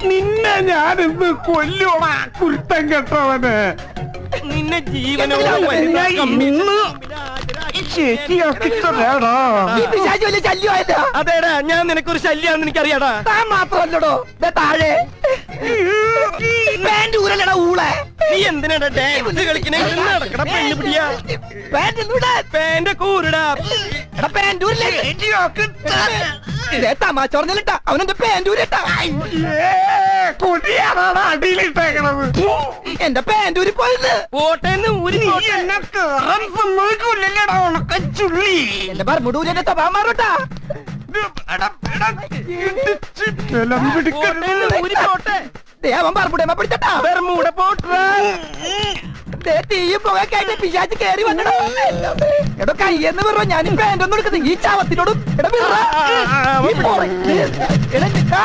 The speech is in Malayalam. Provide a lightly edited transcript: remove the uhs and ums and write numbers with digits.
നിന്നെ ഞാനിന്ന് കൊല്ലോടാ കുരുത്തം കെട്ടവന്. നിന്നെ ജീവനോട് അതേടാ, ഞാൻ നിനക്കൊരു ശല്യാണെന്ന് എനിക്കറിയാടാ. താൻ മാത്രല്ലടോ താഴെ ഊരല്ലടാ ഊളെ. നീ എന്തിനാടാ ഡാൻസ് കളിക്കണേ? നടക്കട പെണ്ണ് പിടിയാ. പാന്റെ കൂരടാ. തമാശ പറഞ്ഞിട്ടാ അവനെന്റെ പാൻറ്റൂരിട്ടാ. കൊടിയാണാണ് അടിയിലിട്ടേക്കണത്. എന്റെ പാൻറ്റൂരി പോയത് പോട്ടേന്ന് ഊരി എന്നെ കേറാൻ സമ്മതിക്കൂല്ലല്ലേടാ ഉണക്കച്ചുള്ളി. എന്റെ പറമ്പൂരിന്റെ സ്വഭാവം മാറോട്ടാ. ഊരി പോട്ടെ. അവൻ പറമ്പൂടേമ്മ പിടിച്ചട്ടാ. ബർമൂഡ പോട്ടെ. തീയും പുകയൊക്കെ പിശാച്ച് കേറി വന്നടോ. എടോ കയ്യെന്ന് പറഞ്ഞോ ഞാൻ പാൻറ്റൊന്നും എടുക്കുന്നത് ഈ ചാവത്തിനോടും.